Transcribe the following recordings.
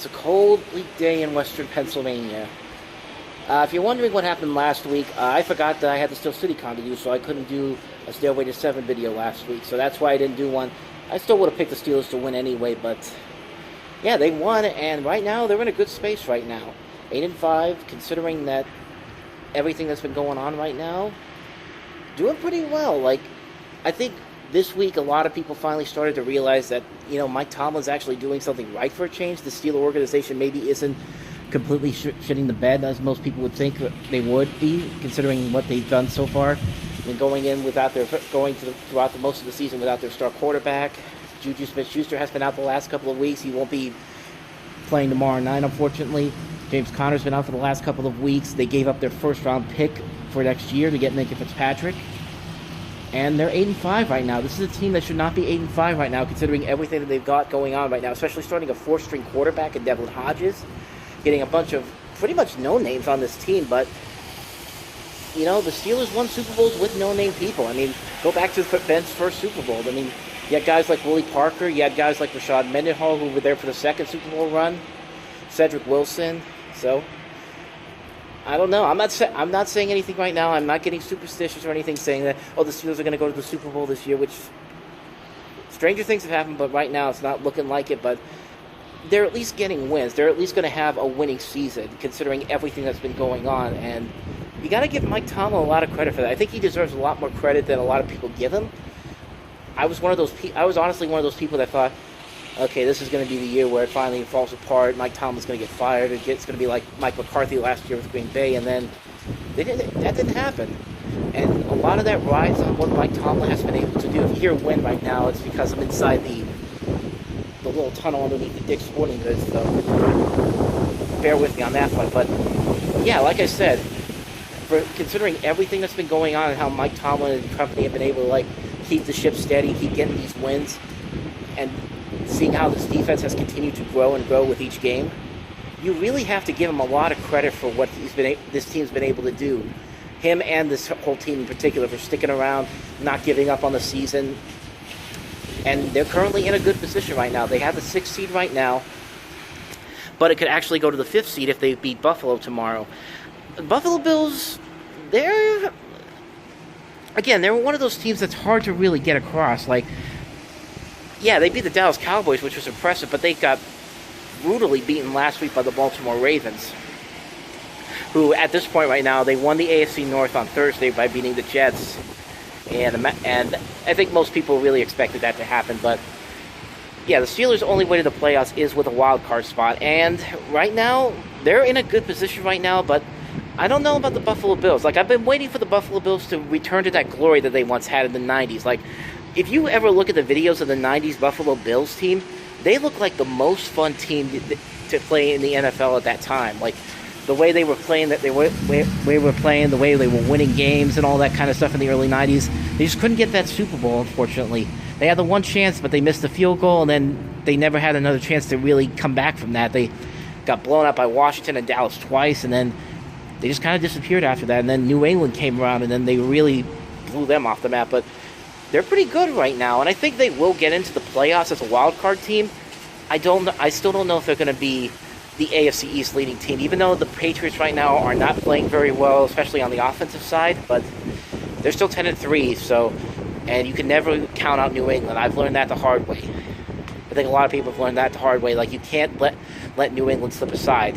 It's a cold, bleak day in western Pennsylvania. If you're wondering what happened last week, I forgot that I had the Steel City Con to do, so I couldn't do a Stairway to 7 video last week. So that's why I didn't do one. I still would have picked the Steelers to win anyway, but yeah, they won, and right now they're in a good space right now. 8-5, considering that everything that's been going on right now, doing pretty well. Like, I think this week a lot of people finally started to realize that, you know, Mike Tomlin's actually doing something right for a change. The Steeler organization maybe isn't completely shitting the bed as most people would think they would be, considering what they've done so far. And going in without their throughout the most of the season without their star quarterback. Juju Smith-Schuster has been out the last couple of weeks. He won't be playing tomorrow night, unfortunately. James Conner's been out for the last couple of weeks. They gave up their first-round pick for next year to get Minka Fitzpatrick. And they're 8-5 right now. This is a team that should not be 8-5 right now, considering everything that they've got going on right now, especially starting a 4th-string quarterback in Devlin Hodges, getting a bunch of pretty much no-names on this team. But, you know, the Steelers won Super Bowls with no-name people. I mean, go back to Ben's first Super Bowl. I mean, you had guys like Willie Parker. You had guys like Rashad Mendenhall, who were there for the second Super Bowl run. Cedric Wilson. So, I don't know. I'm not saying anything right now. I'm not getting superstitious or anything saying that, oh, the Steelers are going to go to the Super Bowl this year, which stranger things have happened, but right now it's not looking like it. But they're at least getting wins. They're at least going to have a winning season, considering everything that's been going on. And you got to give Mike Tomlin a lot of credit for that. I think he deserves a lot more credit than a lot of people give him. I was honestly one of those people that thought, okay, this is going to be the year where it finally falls apart. Mike Tomlin's going to get fired. It's going to be like Mike McCarthy last year with Green Bay, and then that didn't happen. And a lot of that rides on what Mike Tomlin has been able to do. If you hear wind right now, it's because I'm inside the little tunnel underneath the Dick's Sporting Goods, so bear with me on that one. But yeah, like I said, for considering everything that's been going on and how Mike Tomlin and the company have been able to keep the ship steady, keep getting these wins, and seeing how this defense has continued to grow and grow with each game, you really have to give him a lot of credit for what this team's been able to do. Him and this whole team in particular for sticking around, not giving up on the season. And they're currently in a good position right now. They have the 6th seed right now, but it could actually go to the 5th seed if they beat Buffalo tomorrow. The Buffalo Bills, they're one of those teams that's hard to really get across. Like, yeah, they beat the Dallas Cowboys, which was impressive, but they got brutally beaten last week by the Baltimore Ravens, who at this point right now, they won the AFC North on Thursday by beating the Jets. And I think most people really expected that to happen. But, yeah, the Steelers' only way to the playoffs is with a wild card spot. And right now, they're in a good position right now, but I don't know about the Buffalo Bills. Like, I've been waiting for the Buffalo Bills to return to that glory that they once had in the 90s. Like, if you ever look at the videos of the 90s Buffalo Bills team, they look like the most fun team to play in the NFL at that time. Like, the way they were playing, the way they were winning games and all that kind of stuff in the early 90s, they just couldn't get that Super Bowl, unfortunately. They had the one chance, but they missed the field goal, and then they never had another chance to really come back from that. They got blown out by Washington and Dallas twice, and then they just kind of disappeared after that. And then New England came around, and then they really blew them off the map. But they're pretty good right now, and I think they will get into the playoffs as a wild card team. I still don't know if they're going to be the AFC East leading team, even though the Patriots right now are not playing very well, especially on the offensive side, but they're still 10-3, so, and you can never count out New England. I've learned that the hard way. I think a lot of people have learned that the hard way. Like, you can't let New England slip aside,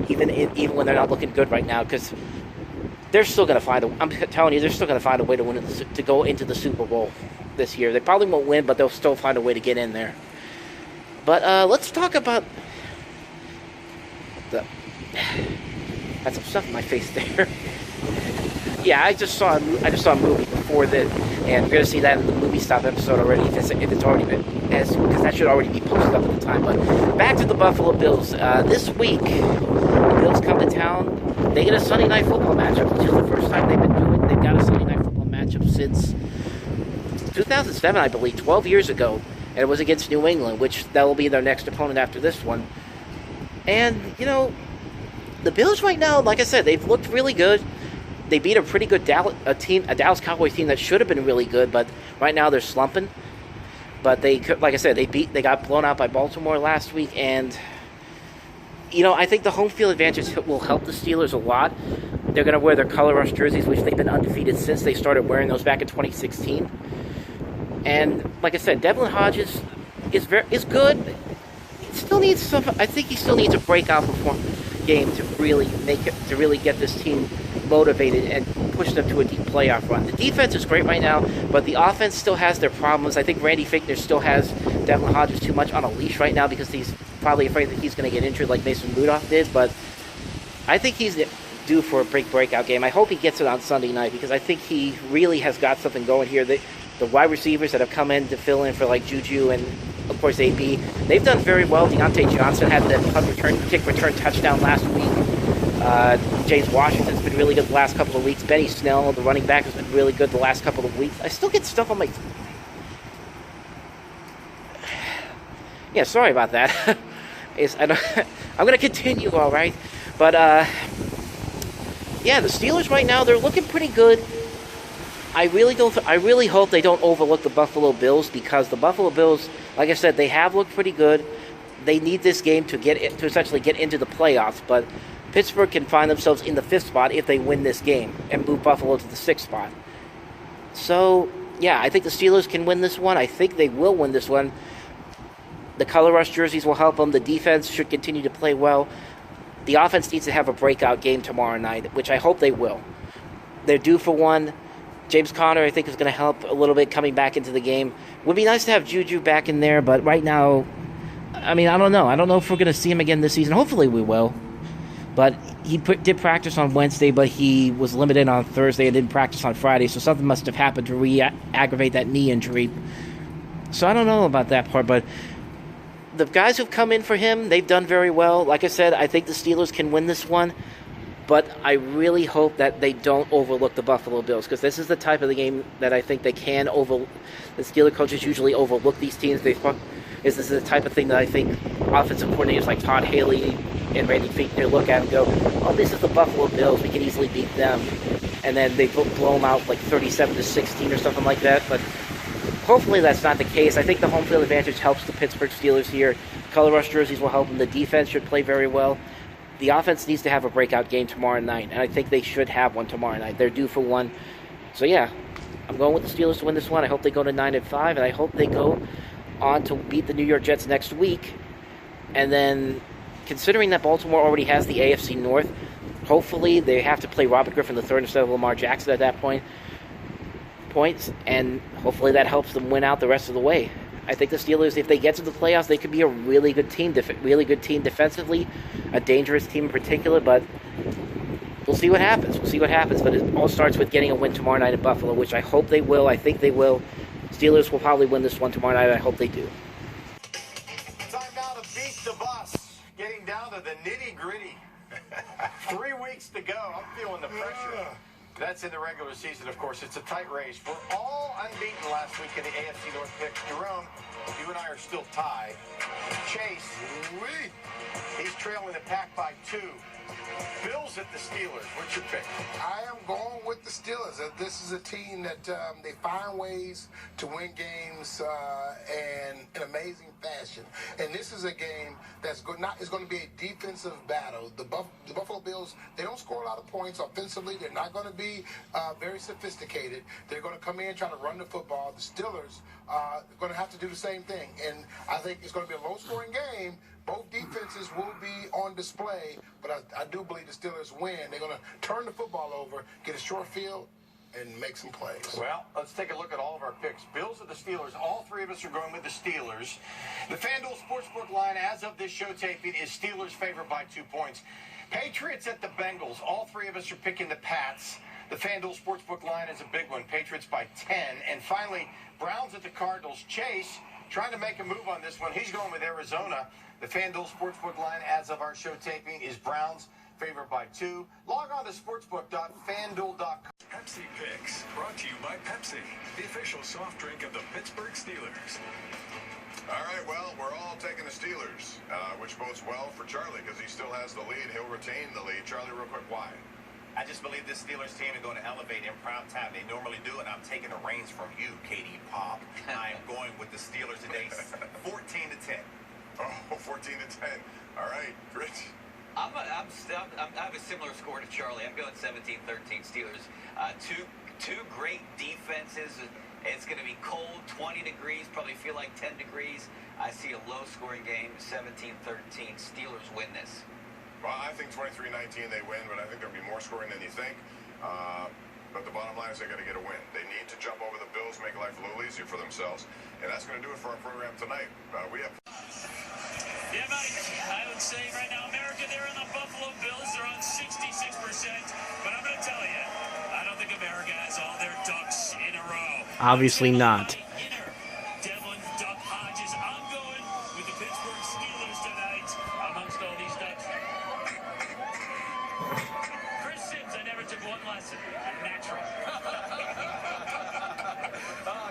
even when they're not looking good right now, because they're still going to find I'm telling you, they're still going to find a way to win to go into the Super Bowl this year. They probably won't win, but they'll still find a way to get in there. But let's talk about had some stuff in my face there. Yeah, I just saw a movie before that, and we're gonna see that in the movie stop episode already. If it's already been, because that should already be posted up at the time. But back to the Buffalo Bills. This week, the Bills come to town. They get a Sunday night football matchup, which is the first time they've been doing it. They've got a Sunday night football matchup since 2007, I believe, 12 years ago, and it was against New England, which that will be their next opponent after this one. And you know, the Bills right now, like I said, they've looked really good. They beat a pretty good Dallas Cowboys team that should have been really good, but right now they're slumping. But they got blown out by Baltimore last week, and You know, I think the home field advantage will help the Steelers a lot. They're going to wear their color rush jerseys, which they've been undefeated since they started wearing those back in 2016. And like I said, Devlin Hodges is good. He still needs some. I think he still needs a breakout game to really get this team motivated and push them to a deep playoff run. The defense is great right now, but the offense still has their problems. I think Randy Fichtner still has Devlin Hodges too much on a leash right now because he's probably afraid that he's going to get injured like Mason Rudolph did. But I think he's due for a breakout game. I hope he gets it on Sunday night because I think he really has got something going here. The wide receivers that have come in to fill in for like Juju and of course AB, they've done very well. Deontay Johnson had the kick return touchdown last week. James Washington's been really good the last couple of weeks. Benny Snell, the running back, has been really good the last couple of weeks. I still get stuff on my... Yeah, sorry about that. I'm going to continue, all right? But, yeah, the Steelers right now, they're looking pretty good. I really hope they don't overlook the Buffalo Bills because the Buffalo Bills, like I said, they have looked pretty good. They need this game to essentially get into the playoffs, but Pittsburgh can find themselves in the 5th spot if they win this game and move Buffalo to the 6th spot. So, yeah, I think the Steelers can win this one. I think they will win this one. The color rush jerseys will help them. The defense should continue to play well. The offense needs to have a breakout game tomorrow night, which I hope they will. They're due for one. James Conner, I think, is going to help a little bit coming back into the game. Would be nice to have Juju back in there, but right now, I mean, I don't know. I don't know if we're going to see him again this season. Hopefully we will. But he did practice on Wednesday, but he was limited on Thursday and didn't practice on Friday, so something must have happened to re-aggravate that knee injury. So I don't know about that part, but the guys who've come in for him, they've done very well. Like I said, I think the Steelers can win this one. But I really hope that they don't overlook the Buffalo Bills because this is the type of the game that I think they can overlook. The Steelers coaches usually overlook these teams. This is the type of thing that I think offensive coordinators like Todd Haley and Randy Fichtner look at and go, oh, this is the Buffalo Bills. We can easily beat them. And then they blow them out like 37-16 or something like that. But hopefully that's not the case. I think the home field advantage helps the Pittsburgh Steelers here. Color rush jerseys will help them. The defense should play very well. The offense needs to have a breakout game tomorrow night, and I think they should have one tomorrow night. They're due for one. So, yeah, I'm going with the Steelers to win this one. I hope they go to 9-5, and I hope they go on to beat the New York Jets next week. And then, considering that Baltimore already has the AFC North, hopefully they have to play Robert Griffin III instead of Lamar Jackson at that point. And hopefully that helps them win out the rest of the way. I think the Steelers, if they get to the playoffs, they could be a really good team defensively, a dangerous team in particular, but we'll see what happens. But it all starts with getting a win tomorrow night in Buffalo, which I hope they will. I think they will. Steelers will probably win this one tomorrow night. I hope they do. Time now to beat the bus. Getting down to the nitty-gritty. 3 weeks to go. I'm feeling the pressure. That's in the regular season, of course. It's a tight race. We're all unbeaten last week in the AFC North picks. Jerome, you and I are still tied. Chase, he's trailing the pack by 2. Bills at the Steelers. What's your pick? I am going with the Steelers. This is a team that they find ways to win games and in amazing fashion. And this is a game that's is going to be a defensive battle. The Buffalo Bills, they don't score a lot of points offensively. They're not going to be very sophisticated. They're going to come in trying to run the football. The Steelers are going to have to do the same thing. And I think it's going to be a low-scoring game. Both defenses will be on display, but I do believe the Steelers win. They're going to turn the football over, get a short field, and make some plays. Well, let's take a look at all of our picks. Bills of the Steelers. All 3 of us are going with the Steelers. The FanDuel Sportsbook line as of this show taping is Steelers favored by 2 points. Patriots at the Bengals. All 3 of us are picking the Pats. The FanDuel Sportsbook line is a big one. Patriots by 10. And finally, Browns at the Cardinals. Chase trying to make a move on this one. He's going with Arizona. The FanDuel Sportsbook line as of our show taping is Browns favored by 2. Log on to sportsbook.fanduel.com. Pepsi Picks, brought to you by Pepsi, the official soft drink of the Pittsburgh Steelers. All right, well, we're all taking the Steelers, which bodes well for Charlie because he still has the lead. He'll retain the lead. Charlie, real quick, why? I just believe this Steelers team is going to elevate in prime time. They normally do, and I'm taking the reins from you, KD Pop. I am going with the Steelers today, 14-10. Oh, 14-10. All right, Rich. I have a similar score to Charlie. I'm going 17-13 Steelers. Two great defenses. It's going to be cold, 20 degrees, probably feel like 10 degrees. I see a low-scoring game, 17-13. Steelers win this. Well, I think 23-19 they win, but I think there'll be more scoring than you think. But the bottom line is they got to get a win. They need to jump over the Bills, make life a little easier for themselves. And that's going to do it for our program tonight. We have... Yeah, Mike, I would say right now, America, they're in the Buffalo Bills. They're on 66%. But I'm going to tell you, I don't think America has all their ducks in a row. Obviously not. Devlin, Duck, Hodges. I'm going with the Pittsburgh Steelers tonight amongst all these ducks. Chris Sims, I never took one lesson. Natural.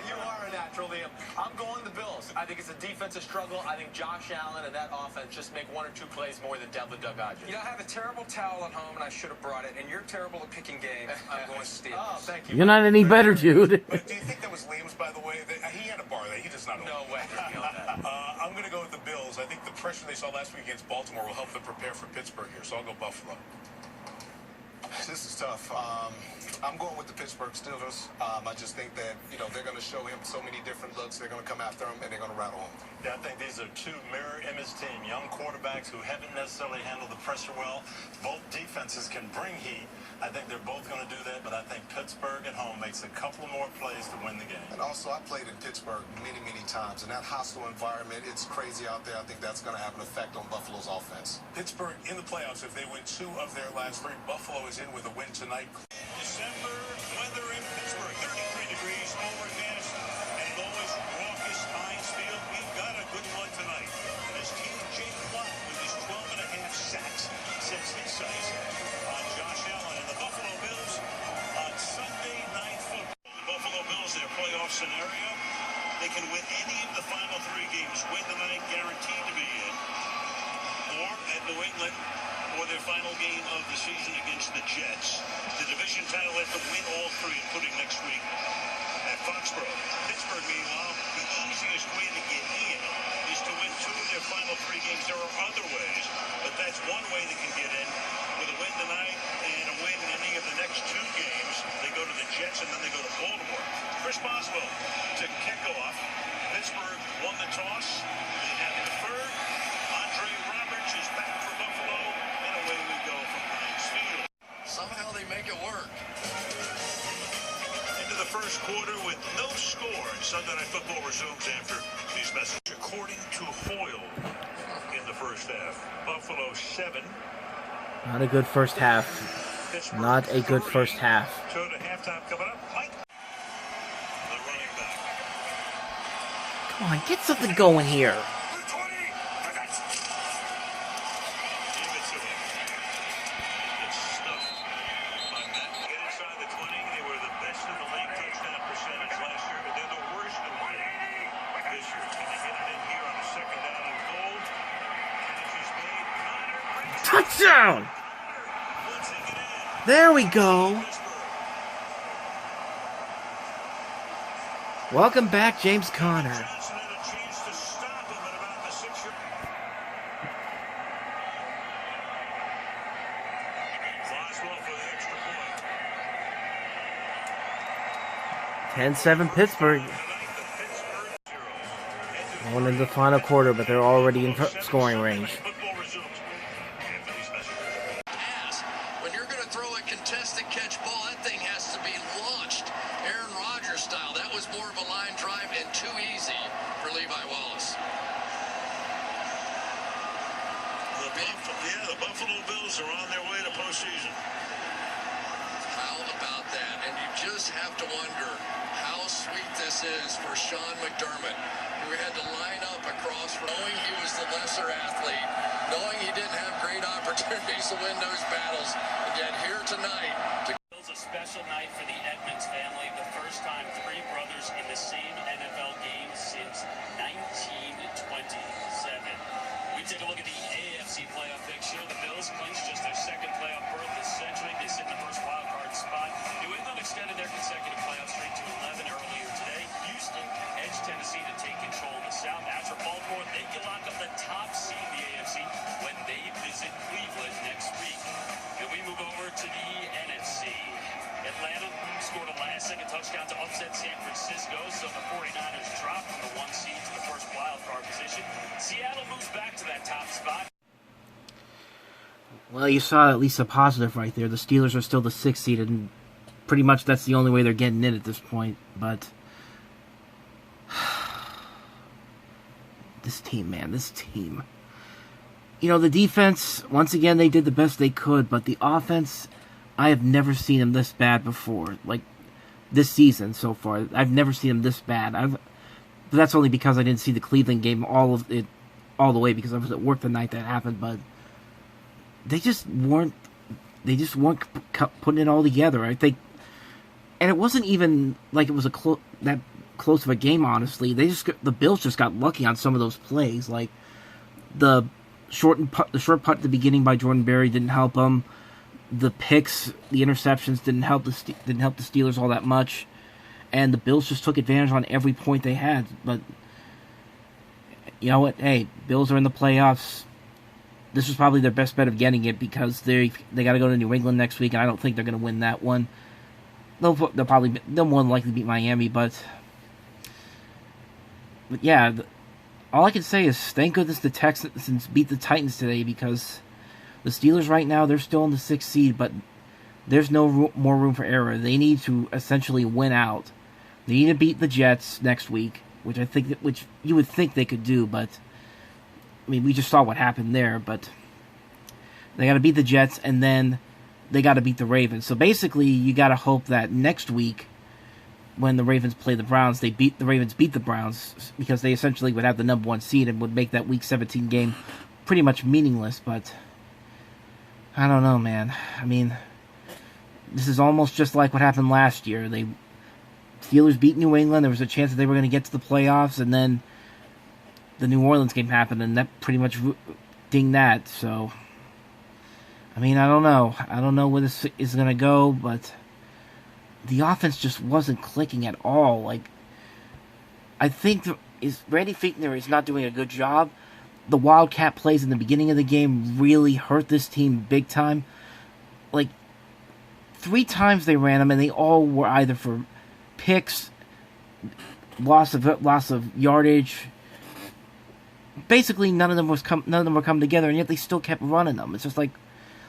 You are a natural, Liam. I'm going the Bills. I think it's a defensive struggle. I think Josh Allen and that offense just make one or two plays more than Devlin, Duck, Hodges. You know, I have a terrible towel at home, and I should have brought it. And you're terrible at picking games. I'm going Steelers. Oh, thank you. You're not any better, dude. But do you think that was Liam's, by the way? He had a bar there. He does not know. No way. I'm going to go with the Bills. I think the pressure they saw last week against Baltimore will help them prepare for Pittsburgh here, so I'll go Buffalo. This is tough. I'm going with the Pittsburgh Steelers. I just think that, they're going to show him so many different looks. They're going to come after him, and they're going to rattle him. Yeah, I think these are two mirror image team, young quarterbacks who haven't necessarily handled the pressure well. Both defenses can bring heat. I think they're both going to do that, but I think Pittsburgh at home makes a couple more plays to win the game. And also, I played in Pittsburgh many, many times. In that hostile environment, it's crazy out there. I think that's going to have an effect on Buffalo's offense. Pittsburgh in the playoffs, if they win 2 of their last 3, Buffalo is in with a win tonight. December weather in Pittsburgh, 33 degrees, overcast, and always raucous Heinz Field. We've got a good one tonight. And his team, Jake Watt, with his 12.5 sacks, sets his sights on Josh Allen and the Buffalo Bills on Sunday Night Football. The Buffalo Bills, their playoff scenario, they can win any of the final 3 games. Win tonight, guaranteed to be in. Or at New England, or their final game of the season against the Jets. The division title has to win all 3, including next week at Foxborough. Pittsburgh, meanwhile, the easiest way to get in is to win 2 of their final 3 games. There are other ways, but that's one way they can get in. With a win tonight and a win in any of the next 2 games, they go to the Jets and then they go to Baltimore. Chris Boswell to kick off. Pittsburgh won the toss. They have deferred. Andre Roberts is back for Buffalo. And away we go from Heinz Field. Somehow they make it work. Into the first quarter with no score. Sunday Night Football resumes after these messages. According to Hoyle in the first half, Buffalo 7. Not a good first half. Pittsburgh Not a good 30. first half. So to halftime coming up. Mike, the running back. Come on, get something going here. Touchdown! There we go. Welcome back, James Conner. (10-7) Pittsburgh. Going into the final quarter, but they're already in scoring range. When you're going to throw a contested catch ball, that thing has to be launched. Aaron Rodgers style. That was more of a line drive and too easy for Levi Wallace. The Buffalo Bills are on their way to postseason. How about that? And you just have to wonder how sweet this is for Sean McDermott, who had to line up across, knowing he was the lesser athlete, knowing he didn't have great opportunities to win those battles, and yet here tonight. It's a special night for the Edmonds family. The first time 3 brothers in the same NFL game since 1927. We take a look at the AFC playoff picture. The Bills clinched just their 2nd playoff berth this century. They sit in the first wild card spot. New England extended their consecutive playoff streak to 11 earlier today. Houston edged Tennessee to take control of the South. As for Baltimore, they can lock up the top last-second touchdown to upset San Francisco, so the 49ers drop from the 1 seed to the first wild card position. Seattle moves back to that top spot. Well, you saw at least a positive right there. The Steelers are still the 6th seed, and pretty much that's the only way they're getting in at this point. But this team, man, this team. You know, the defense, once again, they did the best they could, but the offense, I have never seen them this bad before. Like, this season so far, I've never seen them this bad. But that's only because I didn't see the Cleveland game all the way, because I was at work the night that happened, but they just weren't putting it all together. I think, and it wasn't even like it was that close of a game, honestly. The Bills just got lucky on some of those plays, like the short punt at the beginning by Jordan Berry didn't help them. The picks, the interceptions didn't help the Steelers all that much, and the Bills just took advantage on every point they had. But you know what? Hey, Bills are in the playoffs. This was probably their best bet of getting it, because they got to go to New England next week, and I don't think they're going to win that one. They'll more than likely beat Miami, but yeah. All I can say is thank goodness the Texans beat the Titans today, because the Steelers right now, they're still in the 6th seed, but there's no more room for error. They need to essentially win out. They need to beat the Jets next week, which you would think they could do, but I mean, we just saw what happened there. But they got to beat the Jets, and then they got to beat the Ravens. So basically, you got to hope that next week, when the Ravens play the Browns, the Ravens beat the Browns, because they essentially would have the number 1 seed and would make that Week 17 game pretty much meaningless. But I don't know, man. I mean, this is almost just like what happened last year. Steelers beat New England. There was a chance that they were going to get to the playoffs, and then the New Orleans game happened, and that pretty much dinged that. So, I mean, I don't know. I don't know where this is going to go, but the offense just wasn't clicking at all. Like, I think Randy Fichtner is not doing a good job. The Wildcat plays in the beginning of the game really hurt this team big time. Like, 3 times they ran them, and they all were either for picks, loss of yardage. Basically, none of them were coming together, and yet they still kept running them. It's just like,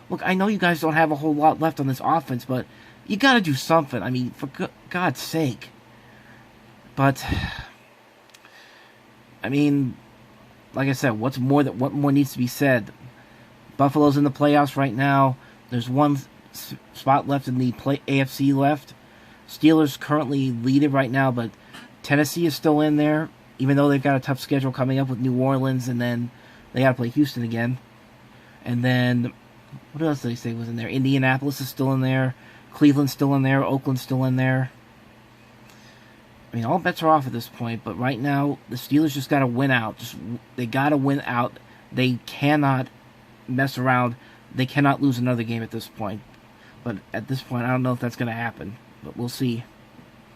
look, I know you guys don't have a whole lot left on this offense, but you got to do something. I mean, for God's sake. But I mean, like I said, what more needs to be said? Buffalo's in the playoffs right now. There's 1 spot left in the AFC left. Steelers currently lead it right now, but Tennessee is still in there, even though they've got a tough schedule coming up with New Orleans, and then they got to play Houston again. And then, what else did they say was in there? Indianapolis is still in there. Cleveland's still in there. Oakland's still in there. I mean, all bets are off at this point, but right now, the Steelers just got to win out. They got to win out. They cannot mess around. They cannot lose another game at this point. But at this point, I don't know if that's going to happen, but we'll see.